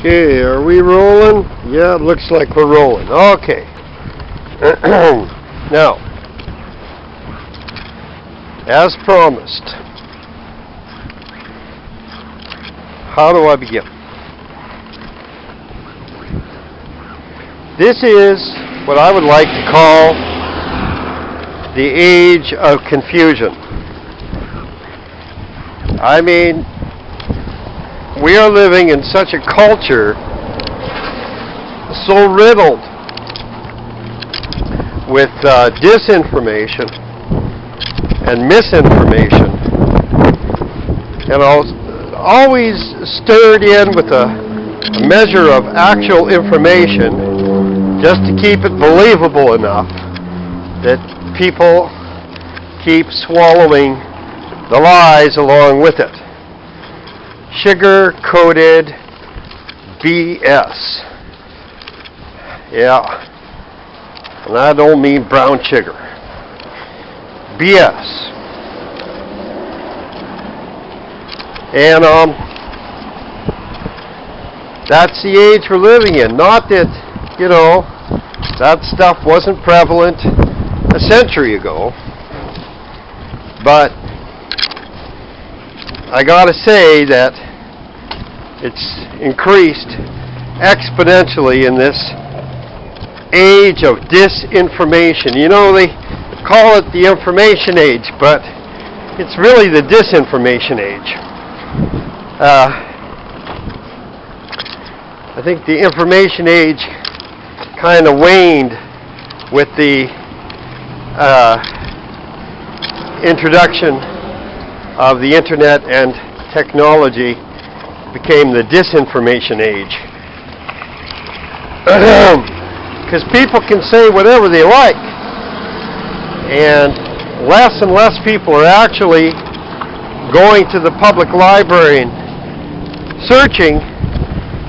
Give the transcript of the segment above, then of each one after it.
Okay, are we rolling? Yeah, it looks like we're rolling. Okay. Now, as promised, how do I begin? This is what I would like to call the age of confusion. I mean, we are living in such a culture so riddled with disinformation and misinformation, and always stirred in with a measure of actual information just to keep it believable enough that people keep swallowing the lies along with it. Sugar-coated BS. Yeah. And I don't mean brown sugar. BS. And that's the age we're living in. Not that, that stuff wasn't prevalent a century ago. But I gotta say that it's increased exponentially in this age of disinformation. They call it the information age, but it's really the disinformation age. I think the information age kind of waned with the introduction of the internet and technology. Became the disinformation age. Because people can say whatever they like, and less people are actually going to the public library and searching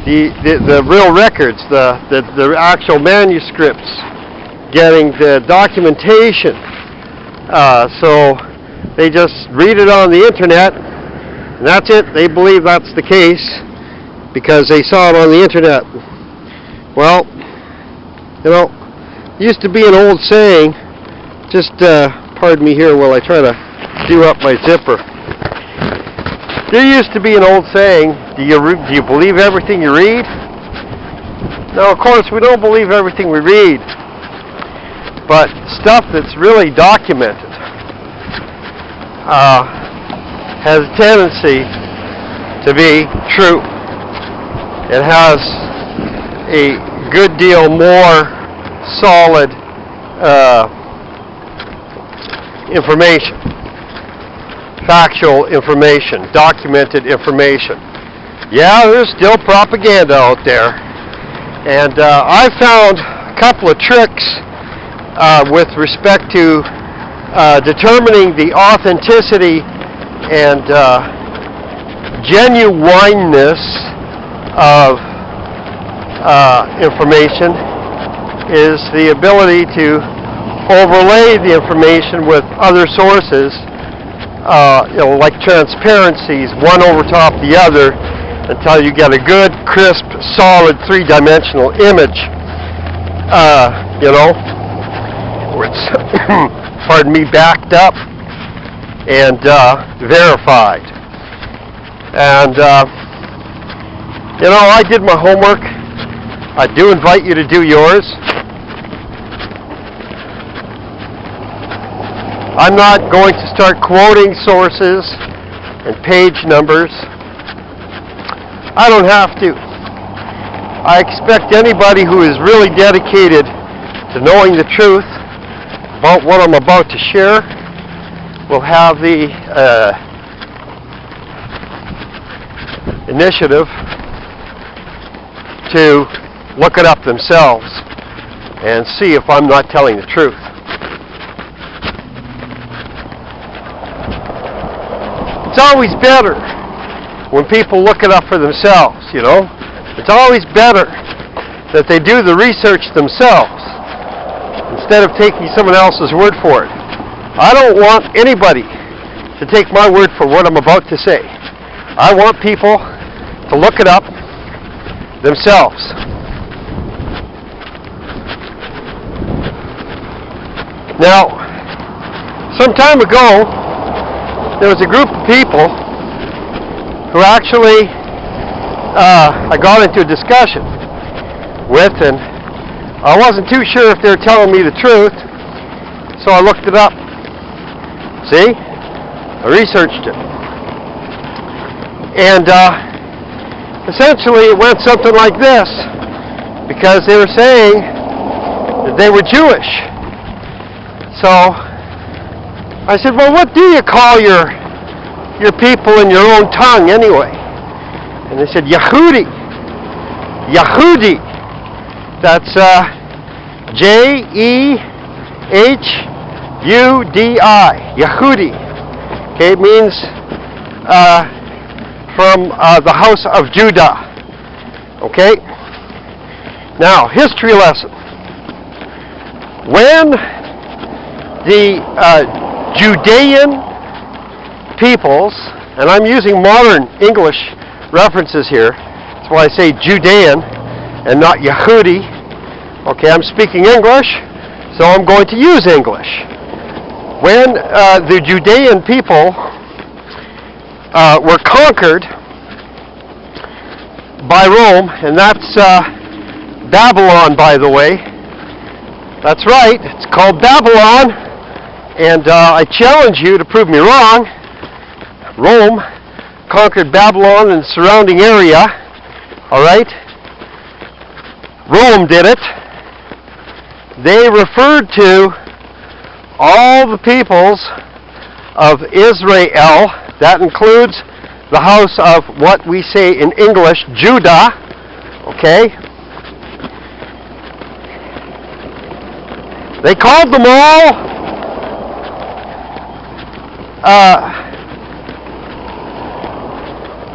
the real records, the actual manuscripts, getting the documentation. So they just read it on the internet, and that's it. They believe that's the case because they saw it on the internet. Well, it used to be an old saying, just pardon me here while I try to do up my zipper. There used to be an old saying, do you believe everything you read? Now, of course, we don't believe everything we read, but stuff that's really documented has a tendency to be true. It has a good deal more solid information, factual information, documented information. Yeah, there's still propaganda out there, and I found a couple of tricks with respect to determining the authenticity and genuineness of information is the ability to overlay the information with other sources, like transparencies, one over top the other, until you get a good, crisp, solid, three-dimensional image, where it's, pardon me, backed up and verified. And, I did my homework. I do invite you to do yours. I'm not going to start quoting sources and page numbers. I don't have to. I expect anybody who is really dedicated to knowing the truth about what I'm about to share will have the initiative to look it up themselves and see if I'm not telling the truth. It's always better when people look it up for themselves, It's always better that they do the research themselves instead of taking someone else's word for it. I don't want anybody to take my word for what I'm about to say. I want people to look it up, themselves. Now, some time ago, there was a group of people who actually I got into a discussion with, and I wasn't too sure if they were telling me the truth, so I looked it up. See? I researched it. And essentially it went something like this, because they were saying that they were Jewish. So I said, well, what do you call your people in your own tongue anyway? And they said, Yehudi. Yehudi. That's Jehudi. Yehudi. Okay, it means from the house of Judah. Okay? Now, history lesson. When the Judean peoples, and I'm using modern English references here, that's why I say Judean and not Yehudi. Okay, I'm speaking English, so I'm going to use English. When the Judean people were conquered by Rome, and that's Babylon, by the way. That's right, it's called Babylon, and I challenge you to prove me wrong. Rome conquered Babylon and the surrounding area, alright? Rome did it. They referred to all the peoples of Israel, that includes the house of what we say in English, Judah, okay? They called them all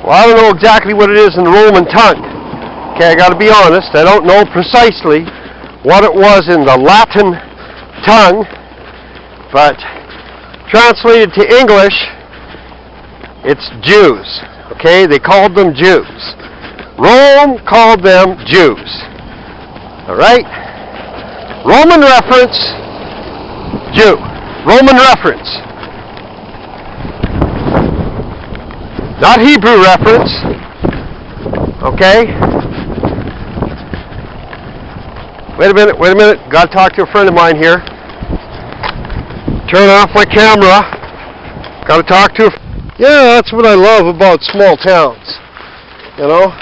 well, I don't know exactly what it is in the Roman tongue. Okay, I got to be honest, I don't know precisely what it was in the Latin tongue, but translated to English, it's Jews. Okay, they called them Jews. Rome called them Jews. Alright? Roman reference, Jew. Roman reference. Not Hebrew reference. Okay? Wait a minute. Got to talk to a friend of mine here. Turn off my camera. Got to talk to a... Yeah, that's what I love about small towns. You know?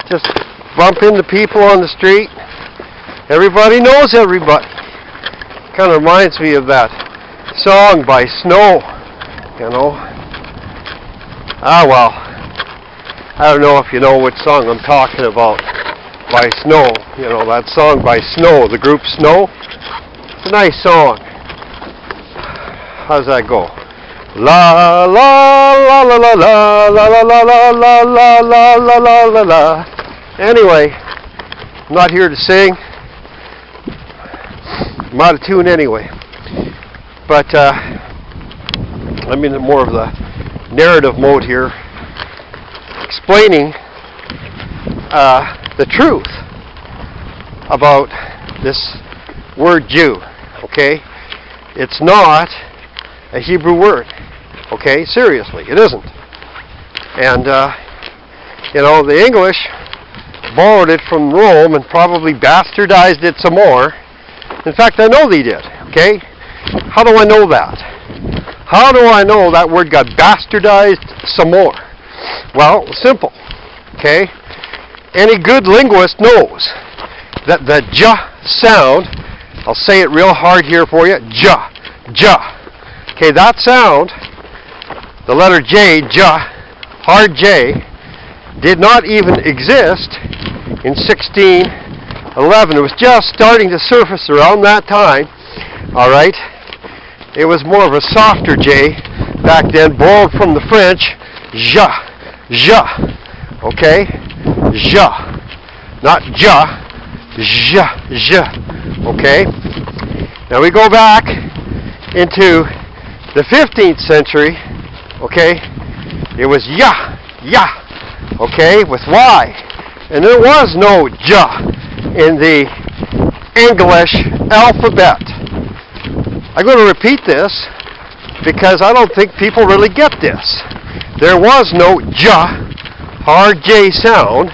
Just bump into people on the street. Everybody knows everybody. Kind of reminds me of that song by Snow. You know? Ah, well. I don't know if you know what song I'm talking about. By Snow. You know, that song by Snow, the group Snow. It's a nice song. How's that go? La la la la la la la la la la la la la la la la la. Anyway, I'm not here to sing. I'm out of tune anyway. But I'm in more of the narrative mode here, explaining the truth about this word Jew. Okay? It's not a Hebrew word. Okay? Seriously, it isn't. And, you know, the English borrowed it from Rome and probably bastardized it some more. In fact, I know they did. Okay? How do I know that? How do I know that word got bastardized some more? Well, simple. Okay? Any good linguist knows that the J sound, I'll say it real hard here for you, J. Okay, that sound, the letter J, hard J, did not even exist in 1611. It was just starting to surface around that time. Alright? It was more of a softer J back then, borrowed from the French, ja. Okay? Ja. Not ja. Ja. Okay? Now we go back into the 15th century. Okay? It was ya. Okay? With Y. And there was no J in the English alphabet. I'm going to repeat this because I don't think people really get this. There was no J, hard J sound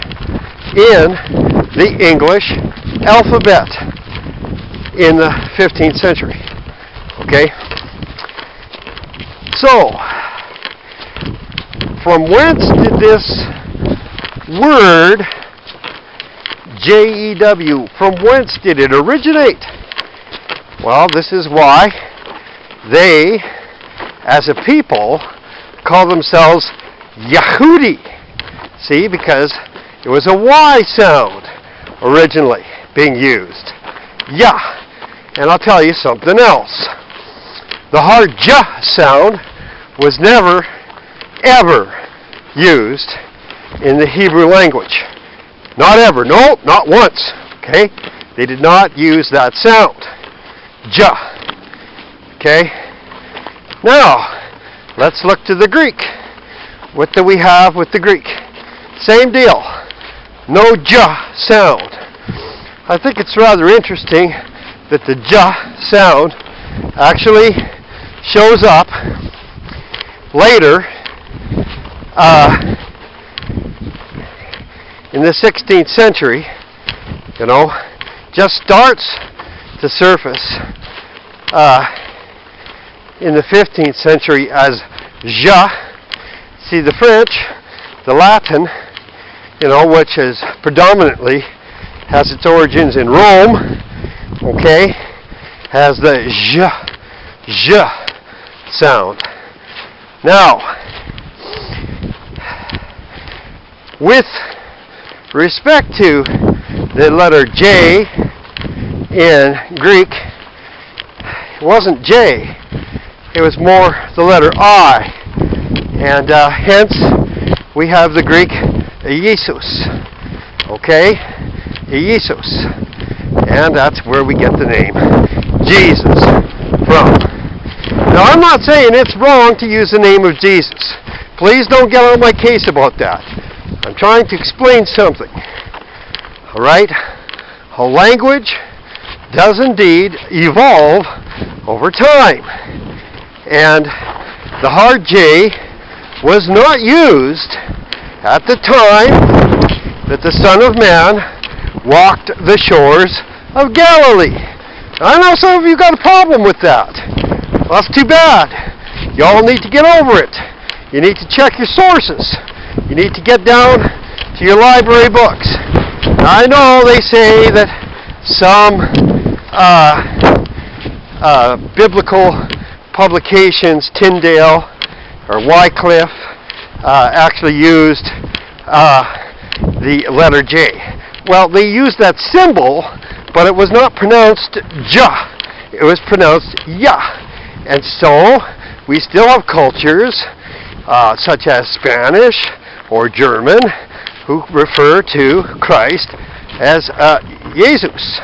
in the English alphabet in the 15th century. Okay? So, from whence did this word J-E-W, from whence did it originate? Well, this is why they, as a people, call themselves Yehudi. See, because it was a Y sound originally being used. Yah. And I'll tell you something else. The hard J sound was never, ever used in the Hebrew language. Not ever. No, not once. Okay? They did not use that sound. J. Okay? Now, let's look to the Greek. What do we have with the Greek? Same deal. No J sound. I think it's rather interesting that the J sound actually shows up later in the 16th century, just starts to surface in the 15th century as ja. See, the French, the Latin, which is predominantly has its origins in Rome, okay, has the j sound. Now, with respect to the letter J in Greek, it wasn't J, it was more the letter I, and hence we have the Greek Jesus, okay, Jesus, and that's where we get the name Jesus from. Now, I'm not saying it's wrong to use the name of Jesus. Please don't get on my case about that. I'm trying to explain something. All right? A language does indeed evolve over time. And the hard J was not used at the time that the Son of Man walked the shores of Galilee. I know some of you got a problem with that. Well, that's too bad. Y'all need to get over it. You need to check your sources. You need to get down to your library books. Now, I know they say that some biblical publications, Tyndale or Wycliffe, actually used the letter J. Well, they used that symbol, but it was not pronounced ja. It was pronounced ya. And so, we still have cultures such as Spanish or German who refer to Christ as Jesus,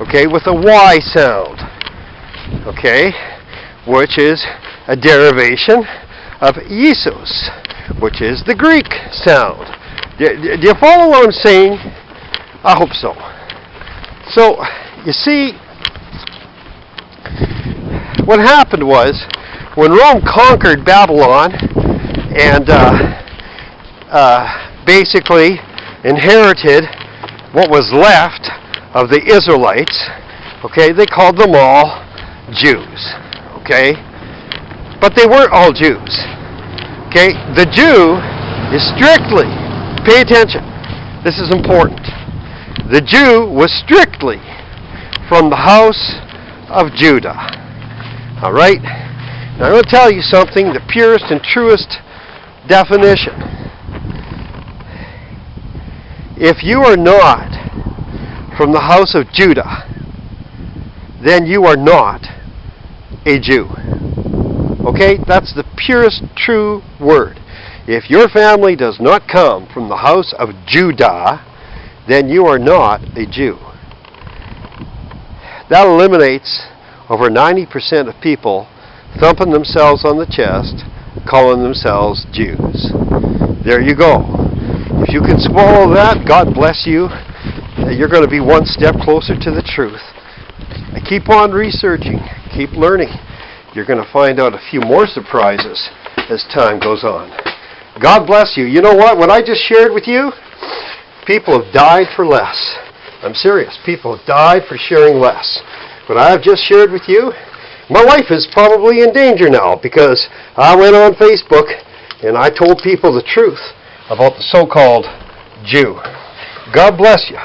okay, with a Y sound, okay, which is a derivation of Jesus, which is the Greek sound. Do you follow what I'm saying? I hope so. So, you see, what happened was, when Rome conquered Babylon and basically inherited what was left of the Israelites, okay, they called them all Jews, okay? But they weren't all Jews, okay? The Jew is strictly, pay attention, this is important. The Jew was strictly from the house of Judah, all right? Now, I'm going to tell you something, the purest and truest definition. If you are not from the house of Judah, then you are not a Jew. Okay? That's the purest true word. If your family does not come from the house of Judah, then you are not a Jew. That eliminates over 90% of people thumping themselves on the chest, calling themselves Jews. There you go. If you can swallow that, God bless you. You're going to be one step closer to the truth. Keep on researching. Keep learning. You're going to find out a few more surprises as time goes on. God bless you. You know what I just shared with you? People have died for less. I'm serious. People have died for sharing less. What I've just shared with you, my life is probably in danger now because I went on Facebook and I told people the truth about the so-called Jew. God bless you.